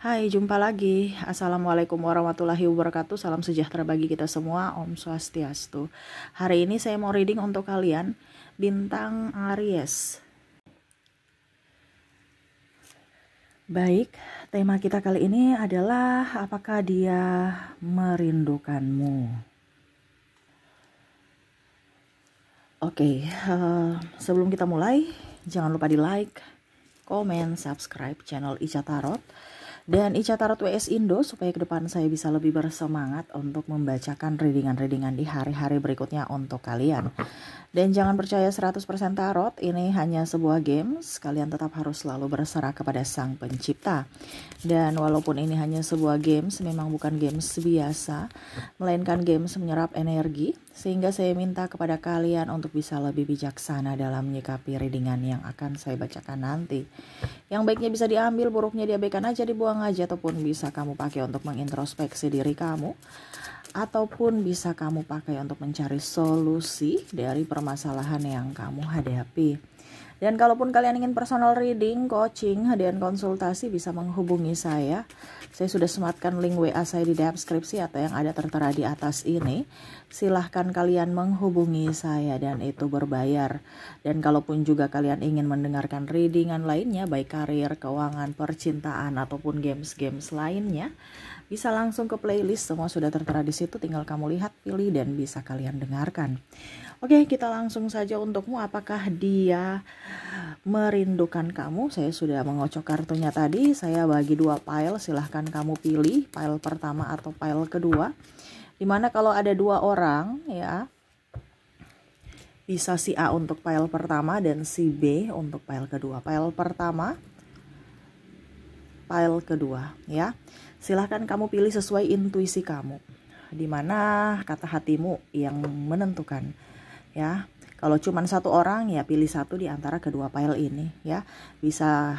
Hai, jumpa lagi. Assalamualaikum warahmatullahi wabarakatuh. Salam sejahtera bagi kita semua. Om Swastiastu. Hari ini saya mau reading untuk kalian bintang Aries. Baik, tema kita kali ini adalah apakah dia merindukanmu? Oke, sebelum kita mulai, jangan lupa di like, komen, subscribe channel Ica Tarot dan Ica Tarot WS Indo supaya ke depan saya bisa lebih bersemangat untuk membacakan readingan-readingan di hari-hari berikutnya untuk kalian. Dan jangan percaya 100% tarot, ini hanya sebuah games, kalian tetap harus selalu berserah kepada Sang Pencipta. Dan walaupun ini hanya sebuah games, memang bukan games biasa, melainkan games menyerap energi, sehingga saya minta kepada kalian untuk bisa lebih bijaksana dalam menyikapi readingan yang akan saya bacakan nanti. Yang baiknya bisa diambil, buruknya diabaikan aja, dibuang aja, ataupun bisa kamu pakai untuk mengintrospeksi diri kamu, ataupun bisa kamu pakai untuk mencari solusi dari permasalahan yang kamu hadapi. Dan kalaupun kalian ingin personal reading, coaching, dan konsultasi bisa menghubungi saya. Saya sudah sematkan link WA saya di deskripsi atau yang ada tertera di atas ini. Silahkan kalian menghubungi saya dan itu berbayar. Dan kalaupun juga kalian ingin mendengarkan readingan lainnya, baik karir, keuangan, percintaan, ataupun games-games lainnya, bisa langsung ke playlist, semua sudah tertera di situ, tinggal kamu lihat, pilih, dan bisa kalian dengarkan. Oke, kita langsung saja untukmu. Apakah dia merindukan kamu? Saya sudah mengocok kartunya tadi. Saya bagi dua pile, silahkan kamu pilih pile pertama atau pile kedua. Dimana kalau ada dua orang ya, bisa si A untuk pile pertama dan si B untuk pile kedua. Pile pertama, pile kedua ya. Silahkan kamu pilih sesuai intuisi kamu. Dimana kata hatimu yang menentukan. Ya, kalau cuma satu orang ya pilih satu di antara kedua pile ini ya. Bisa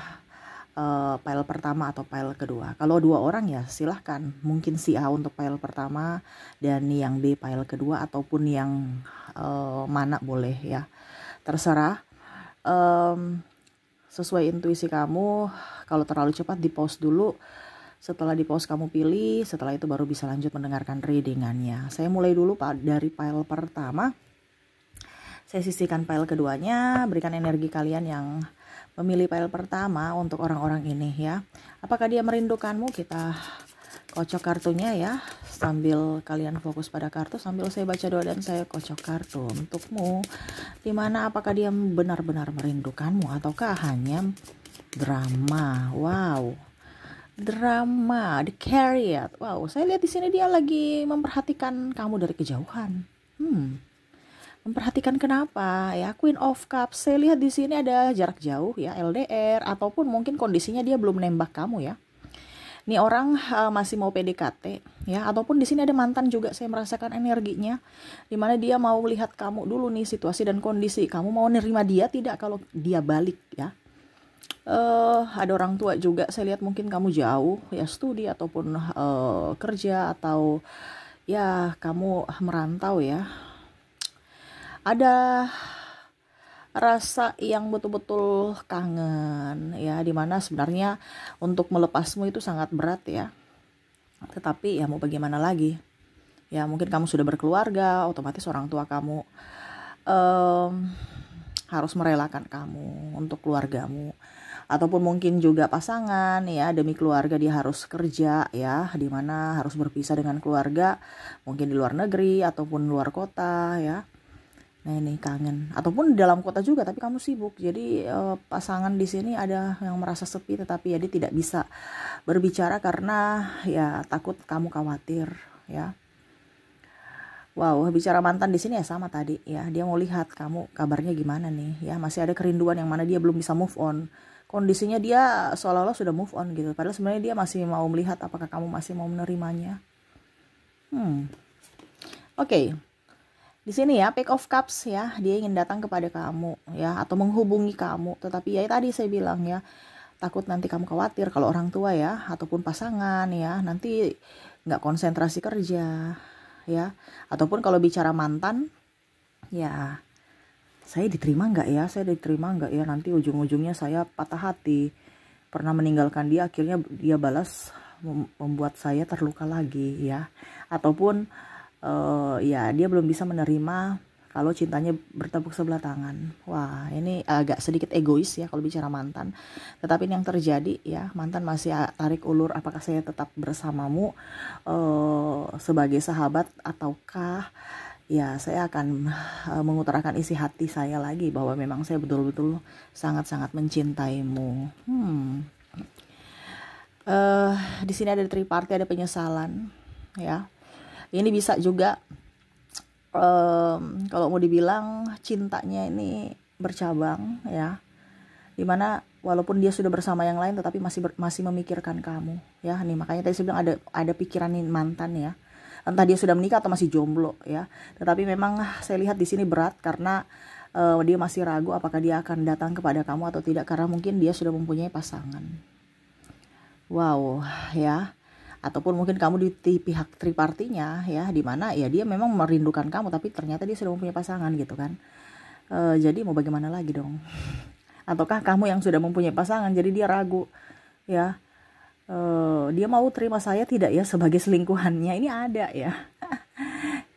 pile pertama atau pile kedua. Kalau dua orang ya silahkan, mungkin si A untuk pile pertama dan yang B pile kedua, ataupun yang mana boleh ya. Terserah. Sesuai intuisi kamu. Kalau terlalu cepat di pause dulu. Setelah di pause kamu pilih, setelah itu baru bisa lanjut mendengarkan readingannya. Saya mulai dulu dari pile pertama. Saya sisihkan pile keduanya, berikan energi kalian yang memilih pile pertama untuk orang-orang ini ya. Apakah dia merindukanmu? Kita kocok kartunya ya. Sambil kalian fokus pada kartu, sambil saya baca doa dan saya kocok kartu untukmu. Dimana apakah dia benar-benar merindukanmu ataukah hanya drama? Wow. Drama, the carrier. Wow, saya lihat di sini dia lagi memperhatikan kamu dari kejauhan. Memperhatikan kenapa ya? Queen of Cups. Saya lihat di sini ada jarak jauh ya, LDR, ataupun mungkin kondisinya dia belum nembak kamu ya. Nih orang masih mau PDKT ya, ataupun di sini ada mantan juga, saya merasakan energinya. Dimana dia mau lihat kamu dulu nih, situasi dan kondisi. Kamu mau nerima dia tidak kalau dia balik ya. Ada orang tua juga, saya lihat mungkin kamu jauh ya, studi ataupun kerja, atau ya kamu merantau ya. Ada rasa yang betul-betul kangen ya, dimana sebenarnya untuk melepasmu itu sangat berat ya. Tetapi ya mau bagaimana lagi ya, mungkin kamu sudah berkeluarga, otomatis orang tua kamu harus merelakan kamu untuk keluargamu, ataupun mungkin juga pasangan ya, demi keluarga dia harus kerja ya, dimana harus berpisah dengan keluarga, mungkin di luar negeri ataupun luar kota ya. Nah ini kangen, ataupun di dalam kota juga tapi kamu sibuk. Jadi pasangan di sini ada yang merasa sepi, tetapi ya dia tidak bisa berbicara karena ya takut kamu khawatir ya. Wow, bicara mantan di sini ya sama tadi ya. Dia mau lihat kamu kabarnya gimana nih ya. Masih ada kerinduan yang mana dia belum bisa move on. Kondisinya dia seolah-olah sudah move on gitu. Padahal sebenarnya dia masih mau melihat apakah kamu masih mau menerimanya. Oke. Di sini ya, Page of Cups ya, dia ingin datang kepada kamu ya, atau menghubungi kamu. Tetapi ya tadi saya bilang ya, takut nanti kamu khawatir kalau orang tua ya, ataupun pasangan ya, nanti nggak konsentrasi kerja ya. Ataupun kalau bicara mantan, ya saya diterima nggak ya, nanti ujung-ujungnya saya patah hati. pernah meninggalkan dia, akhirnya dia balas membuat saya terluka lagi ya. Ataupun ya dia belum bisa menerima kalau cintanya bertepuk sebelah tangan. Wah, ini agak sedikit egois ya kalau bicara mantan. Tetapi ini yang terjadi ya, mantan masih tarik ulur apakah saya tetap bersamamu sebagai sahabat, ataukah ya saya akan mengutarakan isi hati saya lagi bahwa memang saya betul-betul sangat-sangat mencintaimu. Di sini ada triparty, ada penyesalan ya. Ini bisa juga kalau mau dibilang cintanya ini bercabang ya, dimana walaupun dia sudah bersama yang lain tetapi masih memikirkan kamu ya. Nih makanya tadi saya bilang ada pikiran nih mantan ya, entah dia sudah menikah atau masih jomblo ya, tetapi memang saya lihat di sini berat karena dia masih ragu apakah dia akan datang kepada kamu atau tidak, karena mungkin dia sudah mempunyai pasangan. Wow ya. Ataupun mungkin kamu di pihak tripartinya ya, dimana ya dia memang merindukan kamu tapi ternyata dia sudah mempunyai pasangan gitu kan. Jadi mau bagaimana lagi dong? Ataukah kamu yang sudah mempunyai pasangan jadi dia ragu ya, dia mau terima saya tidak ya sebagai selingkuhannya? Ini ada ya.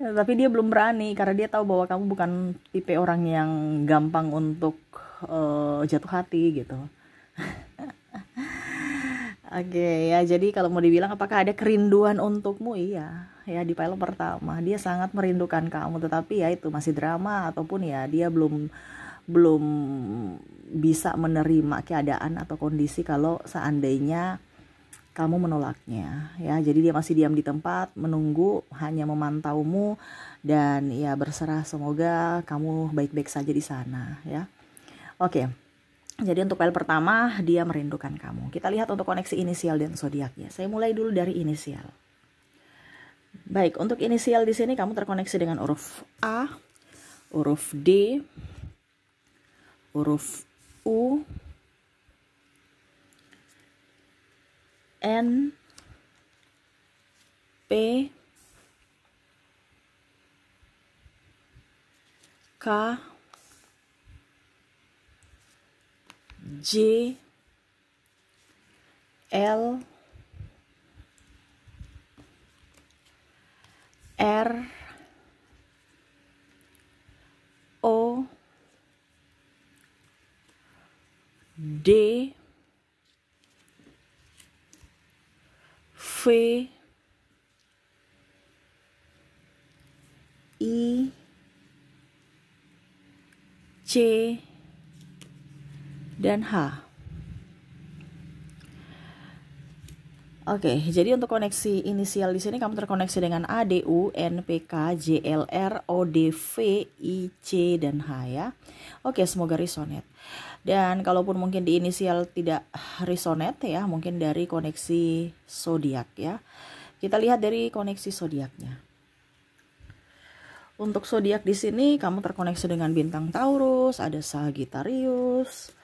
Tapi dia belum berani karena dia tahu bahwa kamu bukan tipe orang yang gampang untuk jatuh hati gitu. Oke ya, jadi kalau mau dibilang apakah ada kerinduan untukmu? Iya ya, di pile pertama dia sangat merindukan kamu, tetapi ya itu masih drama, ataupun ya dia belum bisa menerima keadaan atau kondisi kalau seandainya kamu menolaknya ya. Jadi dia masih diam di tempat menunggu, hanya memantaumu dan ya berserah, semoga kamu baik-baik saja di sana ya. Oke. Jadi untuk file pertama dia merindukan kamu. Kita lihat untuk koneksi inisial dan zodiaknya. Saya mulai dulu dari inisial. Baik, untuk inisial di sini kamu terkoneksi dengan huruf A, huruf D, huruf U, N, P, K, J, L, R, O, D, V, I, C, dan H. Oke, jadi untuk koneksi inisial di sini kamu terkoneksi dengan A, D, U, N, P, K, J, L, R, O, D, V, I, C, dan H ya. Oke, semoga resonate. Dan kalaupun mungkin di inisial tidak resonate ya, mungkin dari koneksi zodiak ya. Kita lihat dari koneksi zodiaknya. Untuk zodiak di sini kamu terkoneksi dengan bintang Taurus, ada Sagittarius,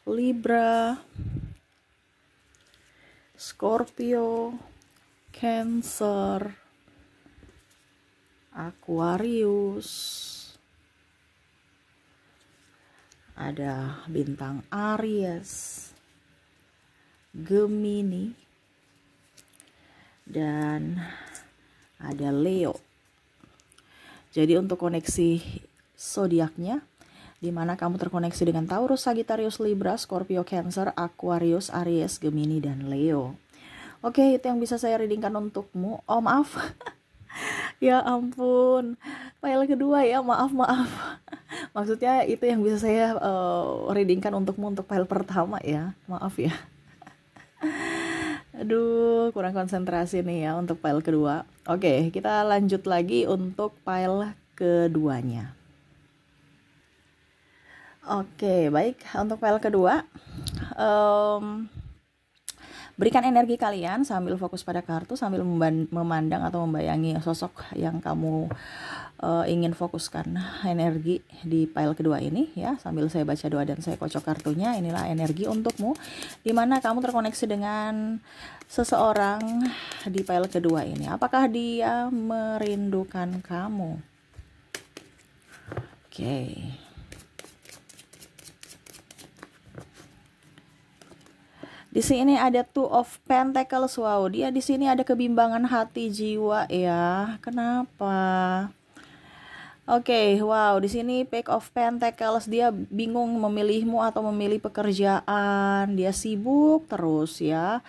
Libra, Scorpio, Cancer, Aquarius, ada bintang Aries, Gemini, dan ada Leo. Jadi untuk koneksi zodiaknya, di mana kamu terkoneksi dengan Taurus, Sagittarius, Libra, Scorpio, Cancer, Aquarius, Aries, Gemini, dan Leo. Oke, itu yang bisa saya readingkan untukmu. Oh maaf, ya ampun, file kedua ya, maaf. Maksudnya itu yang bisa saya readingkan untukmu untuk file pertama ya, maaf ya. Aduh, kurang konsentrasi nih ya untuk file kedua. Oke, kita lanjut lagi untuk file keduanya. Oke, baik. Untuk file kedua, berikan energi kalian sambil fokus pada kartu, sambil memandang atau membayangi sosok yang kamu ingin fokuskan energi di file kedua ini ya. Sambil saya baca doa dan saya kocok kartunya, inilah energi untukmu, dimana kamu terkoneksi dengan seseorang di file kedua ini. Apakah dia merindukan kamu? Oke. Di sini ada Two of Pentacles. Wow, dia di sini ada kebimbangan hati jiwa ya. Kenapa? Oke, wow, di sini Page of Pentacles, dia bingung memilihmu atau memilih pekerjaan. Dia sibuk terus ya.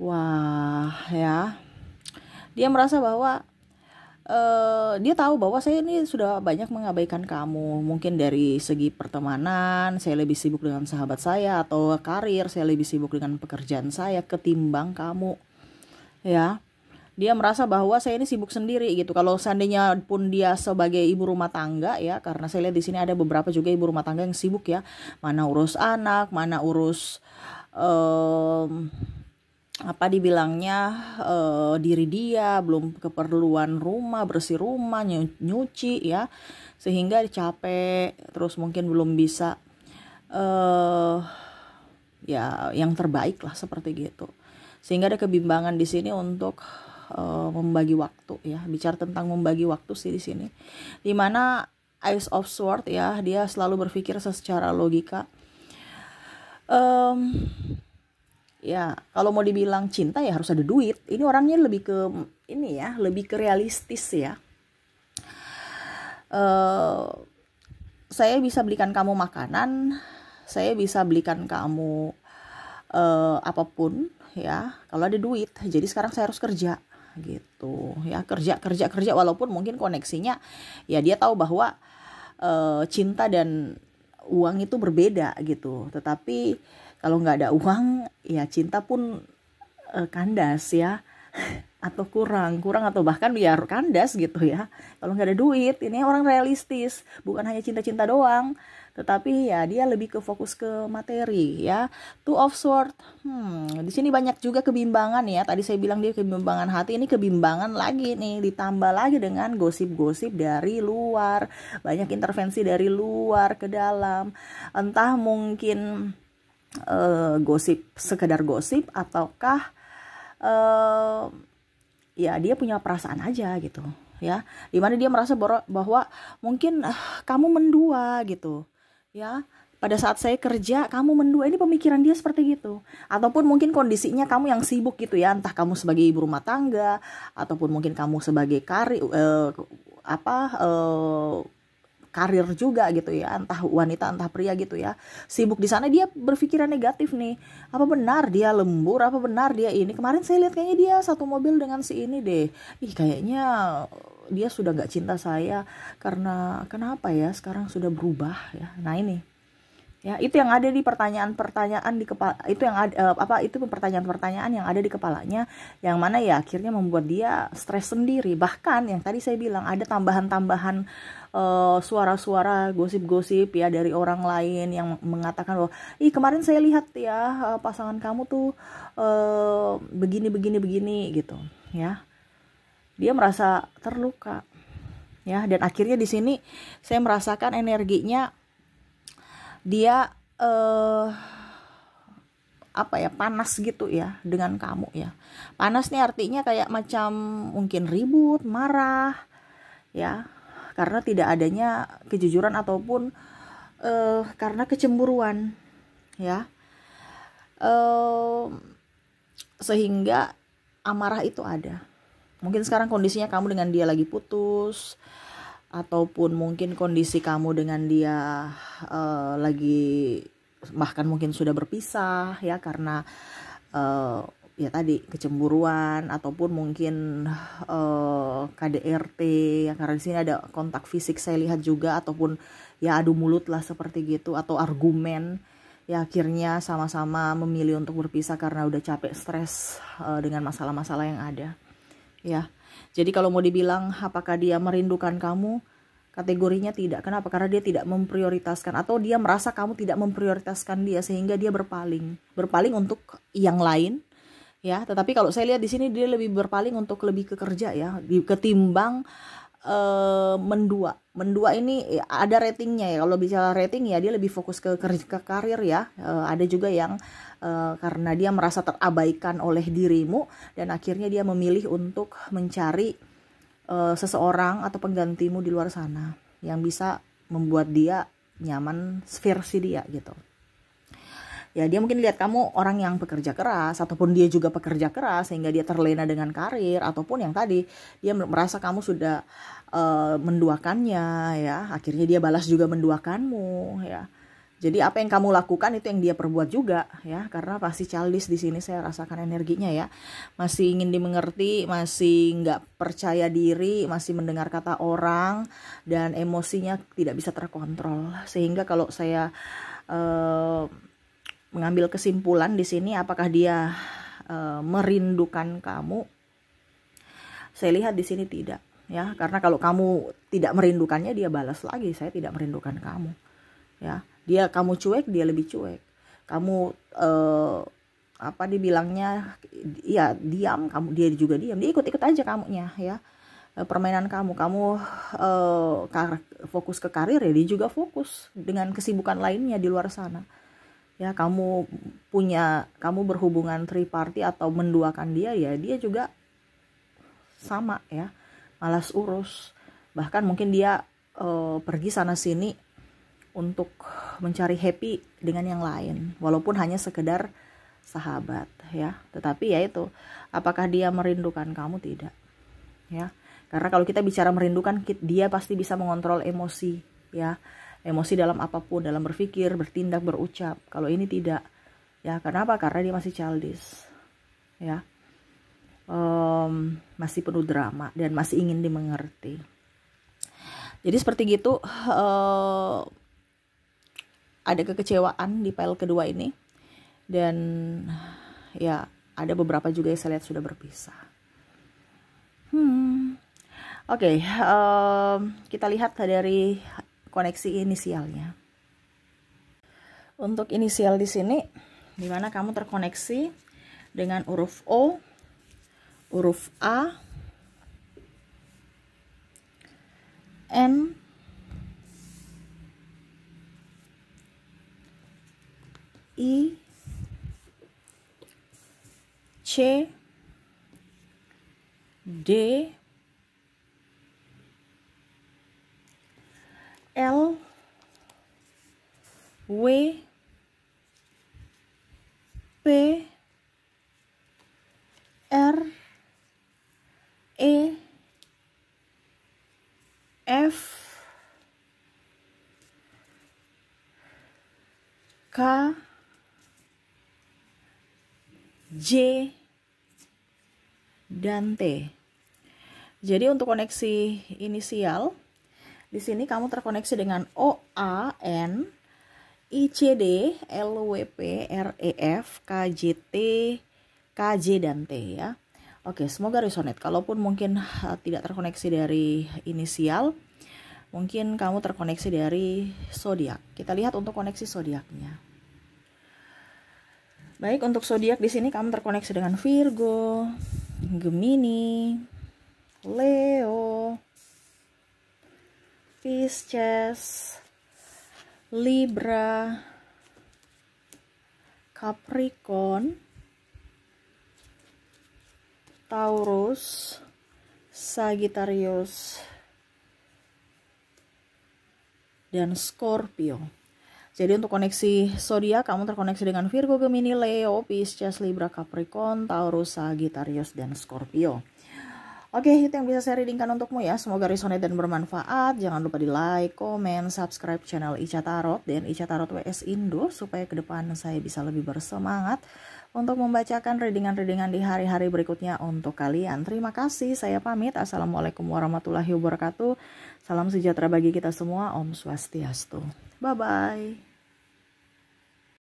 Wah, ya. Dia merasa bahwa dia tahu bahwa saya ini sudah banyak mengabaikan kamu. Mungkin dari segi pertemanan, saya lebih sibuk dengan sahabat saya, atau karir, saya lebih sibuk dengan pekerjaan saya ketimbang kamu. Ya. Dia merasa bahwa saya ini sibuk sendiri gitu. Kalau seandainya pun dia sebagai ibu rumah tangga ya, karena saya lihat di sini ada beberapa juga ibu rumah tangga yang sibuk ya. Mana urus anak, mana urus apa dibilangnya diri dia, belum keperluan rumah, bersih rumah, nyuci ya, sehingga capek, terus mungkin belum bisa ya yang terbaik lah seperti gitu, sehingga ada kebimbangan di sini untuk membagi waktu ya. Bicara tentang membagi waktu sih di sini, dimana Ace of Swords ya, dia selalu berpikir secara logika. Ya, kalau mau dibilang cinta ya harus ada duit. Ini orangnya lebih ke ini ya, lebih ke realistis ya. Saya bisa belikan kamu makanan, saya bisa belikan kamu apapun ya, kalau ada duit. Jadi sekarang saya harus kerja gitu ya, kerja walaupun mungkin koneksinya ya, dia tahu bahwa cinta dan uang itu berbeda gitu. Tetapi kalau nggak ada uang ya cinta pun kandas ya, atau kurang atau bahkan biar kandas gitu ya. Kalau nggak ada duit, ini orang realistis, bukan hanya cinta-cinta doang, tetapi ya dia lebih ke fokus ke materi ya. Two of Swords, di sini banyak juga kebimbangan ya. Tadi saya bilang dia kebimbangan hati, ini kebimbangan lagi nih, ditambah lagi dengan gosip-gosip dari luar, banyak intervensi dari luar ke dalam, entah mungkin gosip, sekedar gosip, ataukah ya dia punya perasaan aja gitu ya, dimana dia merasa bahwa mungkin kamu mendua gitu ya. Pada saat saya kerja kamu mendua, ini pemikiran dia seperti gitu. Ataupun mungkin kondisinya kamu yang sibuk gitu ya, entah kamu sebagai ibu rumah tangga, ataupun mungkin kamu sebagai karir juga gitu ya, entah wanita entah pria gitu ya, sibuk di sana, dia berpikiran negatif nih. Apa benar dia lembur, apa benar dia ini, kemarin saya lihat kayaknya dia satu mobil dengan si ini deh, kayaknya dia sudah gak cinta saya, karena kenapa ya sekarang sudah berubah ya. Nah ini ya, itu yang ada di pertanyaan-pertanyaan di kepala, itu yang ada itu pertanyaan-pertanyaan yang ada di kepalanya, yang mana ya akhirnya membuat dia stres sendiri. Bahkan yang tadi saya bilang ada tambahan-tambahan suara-suara gosip-gosip ya dari orang lain yang mengatakan bahwa kemarin saya lihat ya pasangan kamu tuh begini gitu ya. Dia merasa terluka ya, dan akhirnya di sini saya merasakan energinya dia panas gitu ya dengan kamu ya. Panas nih artinya kayak macam mungkin ribut, marah ya, karena tidak adanya kejujuran ataupun karena kecemburuan ya, sehingga amarah itu ada. Mungkin sekarang kondisinya kamu dengan dia lagi putus, ataupun mungkin kondisi kamu dengan dia lagi bahkan mungkin sudah berpisah ya, karena ya tadi kecemburuan, ataupun mungkin KDRT ya, karena di sini ada kontak fisik saya lihat juga, ataupun ya adu mulut lah seperti gitu, atau argumen ya, akhirnya sama-sama memilih untuk berpisah karena udah capek, stres dengan masalah-masalah yang ada ya. Jadi kalau mau dibilang apakah dia merindukan kamu, kategorinya tidak. Kenapa? Karena dia tidak memprioritaskan, atau dia merasa kamu tidak memprioritaskan dia, sehingga dia berpaling untuk yang lain ya. Tetapi kalau saya lihat di sini dia lebih berpaling untuk lebih ke kerja ya, ketimbang mendua ini ada ratingnya ya. Kalau bicara rating ya, dia lebih fokus ke karir ya. Ada juga yang karena dia merasa terabaikan oleh dirimu, dan akhirnya dia memilih untuk mencari seseorang atau penggantimu di luar sana yang bisa membuat dia nyaman versi dia gitu Ya, dia mungkin lihat kamu orang yang pekerja keras, ataupun dia juga pekerja keras sehingga dia terlena dengan karir, ataupun yang tadi dia merasa kamu sudah menduakannya, ya. Akhirnya dia balas juga menduakanmu, ya. Jadi apa yang kamu lakukan itu yang dia perbuat juga, ya. Karena pasti childish di sini saya rasakan energinya, ya. Masih ingin dimengerti, masih nggak percaya diri, masih mendengar kata orang, dan emosinya tidak bisa terkontrol. Sehingga kalau saya mengambil kesimpulan di sini, apakah dia merindukan kamu? Saya lihat di sini tidak, ya. Karena kalau kamu tidak merindukannya, dia balas lagi, saya tidak merindukan kamu, ya. Dia kamu cuek, dia lebih cuek. Kamu apa dibilangnya, ya diam, kamu dia juga diam. Dia ikut-ikut aja kamunya, ya. Permainan kamu fokus ke karir, ya dia juga fokus dengan kesibukan lainnya di luar sana. Ya, kamu berhubungan triparty atau menduakan dia, ya dia juga sama, ya. Malas urus. Bahkan mungkin dia pergi sana sini untuk mencari happy dengan yang lain, walaupun hanya sekedar sahabat, ya. Tetapi ya itu, apakah dia merindukan kamu? Tidak, ya. Karena kalau kita bicara merindukan, dia pasti bisa mengontrol emosi, ya. Emosi dalam apapun, dalam berpikir, bertindak, berucap. Kalau ini tidak, ya. Kenapa? Karena dia masih childish, ya. Masih penuh drama dan masih ingin dimengerti. Jadi seperti gitu. Ada kekecewaan di file kedua ini, dan ya ada beberapa juga yang saya lihat sudah berpisah. Oke, kita lihat dari koneksi inisialnya. Untuk inisial di sini, dimana kamu terkoneksi dengan huruf O, huruf A, N, I, C, D, L, W, P, R, E, F, K, J, dan T. Jadi untuk koneksi inisial di sini kamu terkoneksi dengan O, A, N, I, C, D, L, W, P, R, E, F, K, J, T, K, J, dan T, ya. Oke, semoga resonate. Kalaupun mungkin tidak terkoneksi dari inisial, mungkin kamu terkoneksi dari zodiak. Kita lihat untuk koneksi zodiaknya. Baik, untuk zodiak di sini kamu terkoneksi dengan Virgo, Gemini, Leo, Pisces, Libra, Capricorn, Taurus, Sagittarius, dan Scorpio. Jadi untuk koneksi zodiak kamu terkoneksi dengan Virgo, Gemini, Leo, Pisces, Libra, Capricorn, Taurus, Sagittarius, dan Scorpio. Oke, itu yang bisa saya readingkan untukmu, ya. Semoga resonate dan bermanfaat. Jangan lupa di like, komen, subscribe channel Ica Tarot dan Ica Tarot WS Indo supaya ke depan saya bisa lebih bersemangat untuk membacakan readingan-readingan di hari-hari berikutnya untuk kalian. Terima kasih, saya pamit. Assalamualaikum warahmatullahi wabarakatuh. Salam sejahtera bagi kita semua. Om Swastiastu. Bye-bye.